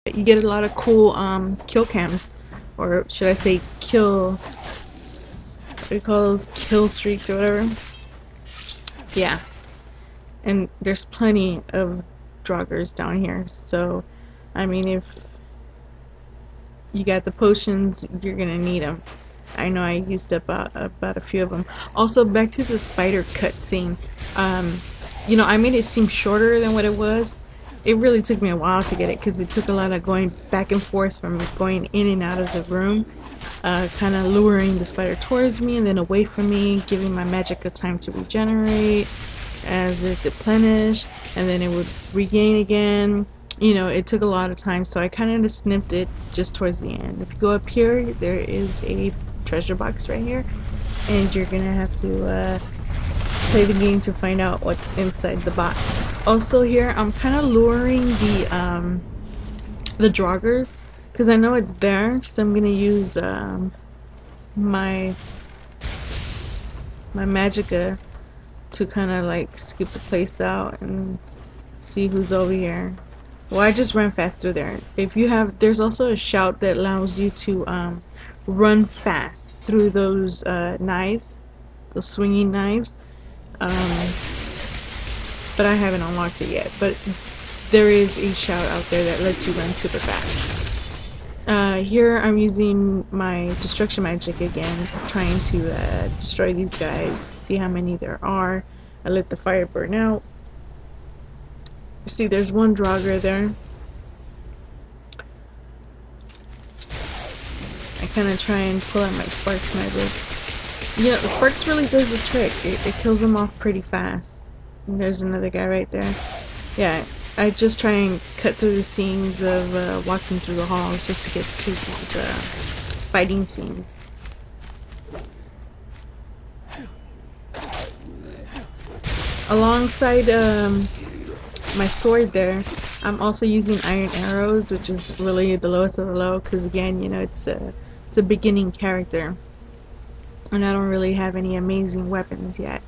You get a lot of cool kill cams, or should I say kill, what do you call those, kill streaks or whatever. Yeah, and there's plenty of draugrs down here, so I mean, if you got the potions, you're gonna need them. I know I used up about a few of them. Also, back to the spider cutscene. You know, I made it seem shorter than what it was. It really took me a while to get it because it took a lot of going back and forth from going in and out of the room, kind of luring the spider towards me and then away from me, giving my magic a time to regenerate as it replenished, and then it would regain again. You know, it took a lot of time, so I kind of snipped it just towards the end. If you go up here, there is a treasure box right here, and you're gonna have to play the game to find out what's inside the box. Also here, I'm kind of luring the draugr because I know it's there, so I'm gonna use my magicka to kind of like scoop the place out and see who's over here. Well, I just ran fast through there. If you have, there's also a shout that allows you to run fast through those knives, those swinging knives. But I haven't unlocked it yet. But there is a shout out there that lets you run super fast. Here I'm using my destruction magic again, trying to destroy these guys, see how many there are. I let the fire burn out. See, there's one draugr there. I kind of try and pull out my sparks magic. You know, the sparks really does the trick. It kills them off pretty fast. And there's another guy right there. Yeah, I just try and cut through the scenes of walking through the halls just to get to these fighting scenes. Alongside my sword there, I'm also using iron arrows, which is really the lowest of the low, because again, you know, it's a beginning character, and I don't really have any amazing weapons yet.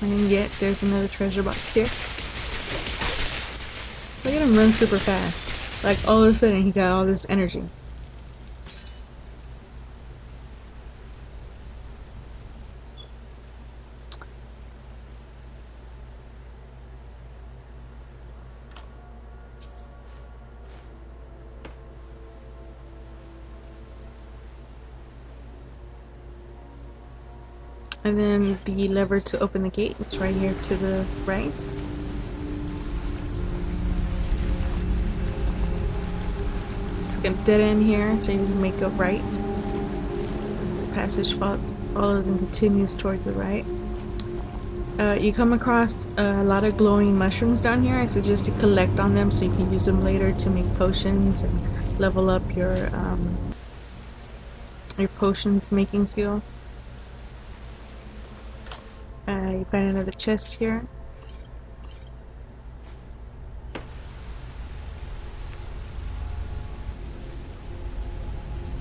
And yet, there's another treasure box here. Look at him run super fast. Like, all of a sudden, he got all this energy. And then the lever to open the gate, it's right here to the right. It's like a dead end here, so you make a right. The passage follows and continues towards the right. You come across a lot of glowing mushrooms down here. I suggest you collect on them so you can use them later to make potions and level up your potions making skill. You find another chest here.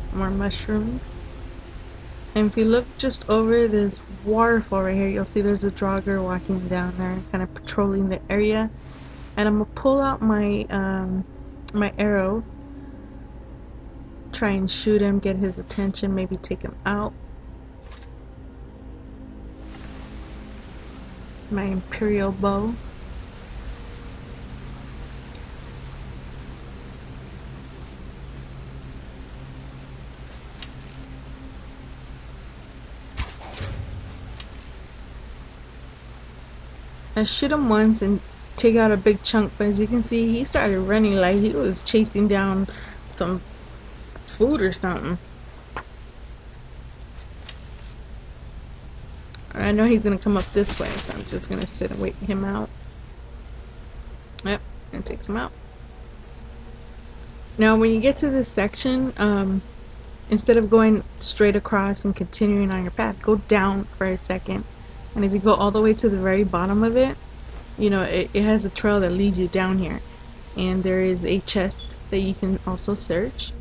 Some more mushrooms. And if you look just over this waterfall right here, you'll see there's a draugr walking down there, kind of patrolling the area. And I'm gonna pull out my my arrow, try and shoot him, get his attention, maybe take him out. My imperial bow. I shoot him once and take out a big chunk, but as you can see, he started running like he was chasing down some food or something. I know he's gonna come up this way, so I'm just gonna sit and wait him out. Yep, and takes him out. Now when you get to this section, instead of going straight across and continuing on your path, go down for a second. And if you go all the way to the very bottom of it, you know, it has a trail that leads you down here. And there is a chest that you can also search.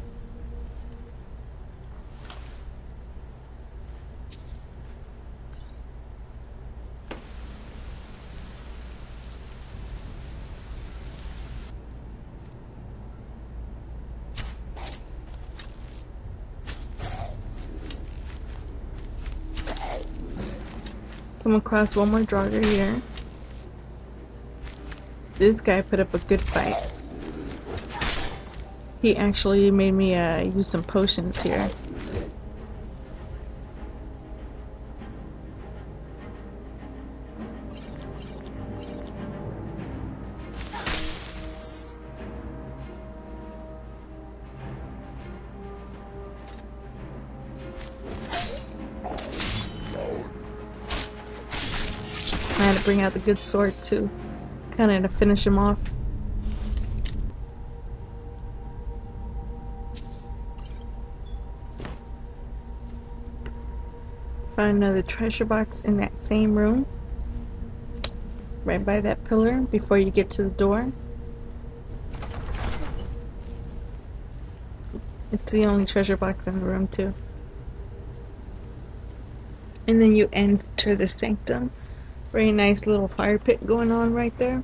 come across one more Draugr here. This guy put up a good fight. He actually made me use some potions here. I had to bring out the good sword too, kind of to finish him off. Found another treasure box in that same room, right by that pillar before you get to the door. It's the only treasure box in the room too. And then you enter the sanctum. Very nice little fire pit going on right there.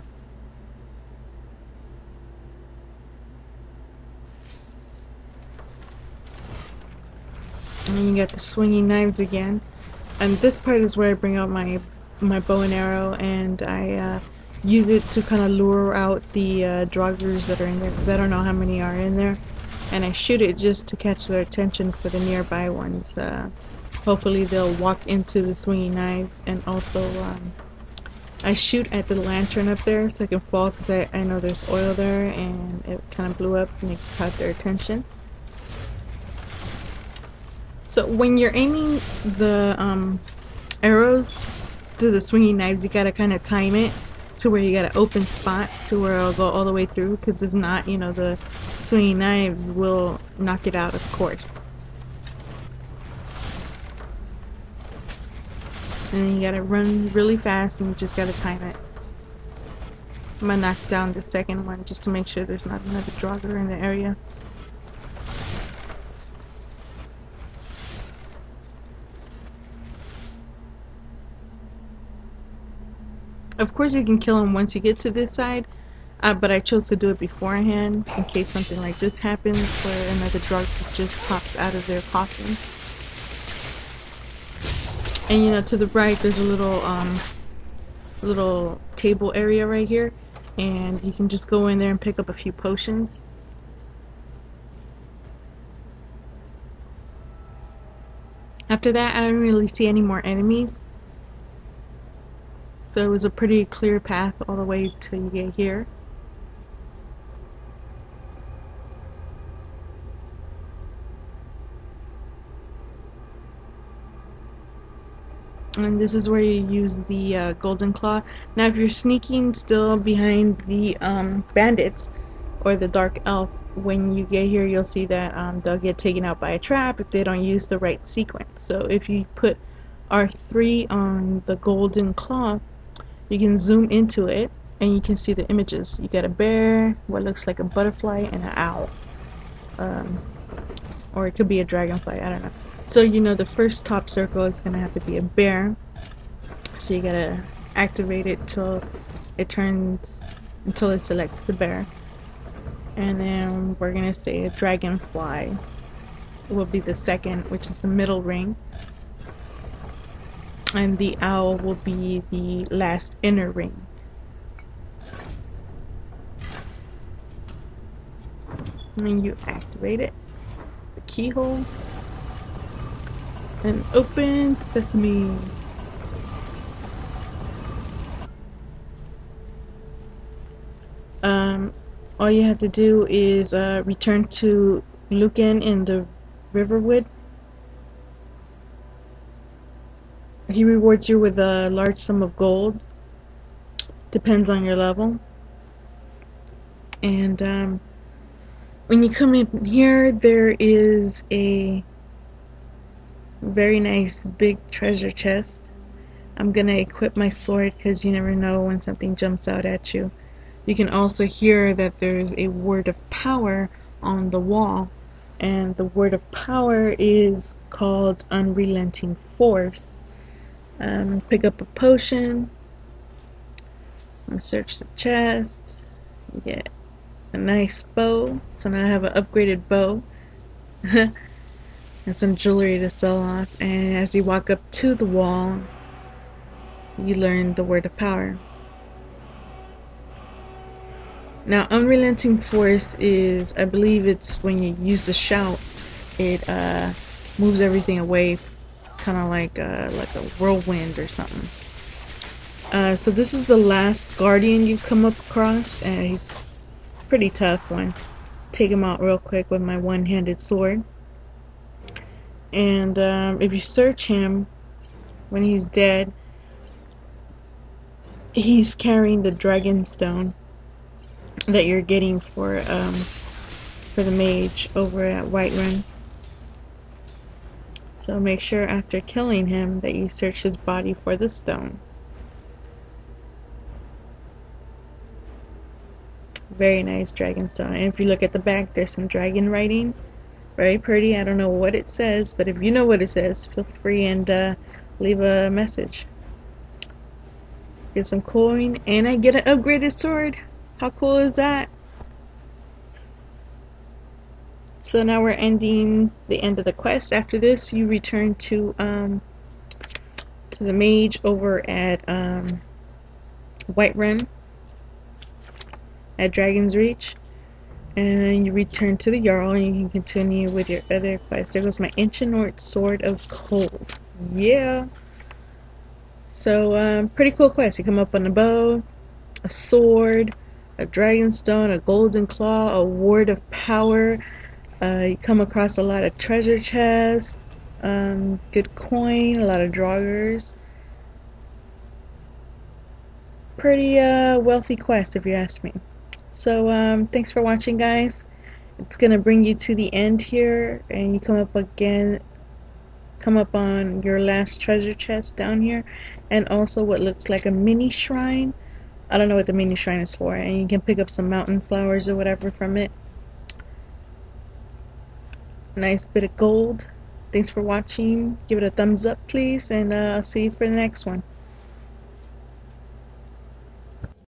And then you got the swinging knives again. And this part is where I bring out my bow and arrow, and I use it to kind of lure out the Draugrs that are in there, because I don't know how many are in there. And I shoot it just to catch their attention for the nearby ones. Hopefully they'll walk into the swinging knives. And also I shoot at the lantern up there so I can fall, because I know there's oil there and it kind of blew up and it caught their attention. So when you're aiming the arrows through the swinging knives, you gotta kind of time it to where you got an open spot to where it'll go all the way through, because if not, you know, the swinging knives will knock it out of course. And then you gotta run really fast and you just gotta time it. I'm gonna knock down the second one just to make sure there's not another Draugr in the area. Of course you can kill him once you get to this side, but I chose to do it beforehand in case something like this happens where another Draugr just pops out of their coffin. And you know, to the right there's a little table area right here, and you can just go in there and pick up a few potions. After that I don't really see any more enemies, so it was a pretty clear path all the way till you get here. And this is where you use the golden claw. Now if you're sneaking still behind the bandits or the dark elf, when you get here you'll see that they'll get taken out by a trap if they don't use the right sequence. So if you put R3 on the golden claw, you can zoom into it and you can see the images. You got a bear, what looks like a butterfly, and an owl. Or it could be a dragonfly, I don't know. So you know the first top circle is going to have to be a bear. So you gotta activate it till it turns, until it selects the bear. And then we're going to say a dragonfly will be the second, which is the middle ring. And the owl will be the last inner ring. And then you activate it, the keyhole, and open sesame. All you have to do is return to Lucan in the Riverwood. He rewards you with a large sum of gold. Depends on your level. And when you come in here, there is a very nice big treasure chest. I'm gonna equip my sword because you never know when something jumps out at you. You can also hear that there's a word of power on the wall, and the word of power is called Unrelenting Force. Pick up a potion, search the chest, you get a nice bow. So now I have an upgraded bow and some jewelry to sell off. And as you walk up to the wall, you learn the word of power. Now, unrelenting force is, I believe it's when you use the shout, it moves everything away, kind of like a whirlwind or something. So this is the last guardian you come up across, and he's a pretty tough one. Take him out real quick with my one-handed sword. And if you search him when he's dead, he's carrying the dragon stone that you're getting for the mage over at Whiterun. So make sure after killing him that you search his body for the stone. Very nice dragon stone. And if you look at the back, there's some dragon writing. Very pretty. I don't know what it says, but if you know what it says, feel free and leave a message. Get some coin, and I get an upgraded sword. How cool is that? So now we're ending the end of the quest. After this, you return to the mage over at Whiterun at Dragon's Reach, and you return to the Jarl, and you can continue with your other quest. There goes my Ancient Sword of Cold. Yeah. So pretty cool quest. You come up on a bow, a sword, a dragon stone, a golden claw, a ward of power. You come across a lot of treasure chests, good coin, a lot of draugrs. Pretty wealthy quest if you ask me. So thanks for watching, guys. It's gonna bring you to the end here, and you come up on your last treasure chest down here, and also what looks like a mini shrine. I don't know what the mini shrine is for, and you can pick up some mountain flowers or whatever from it. Nice bit of gold. Thanks for watching. Give it a thumbs up, please, and I'll see you for the next one.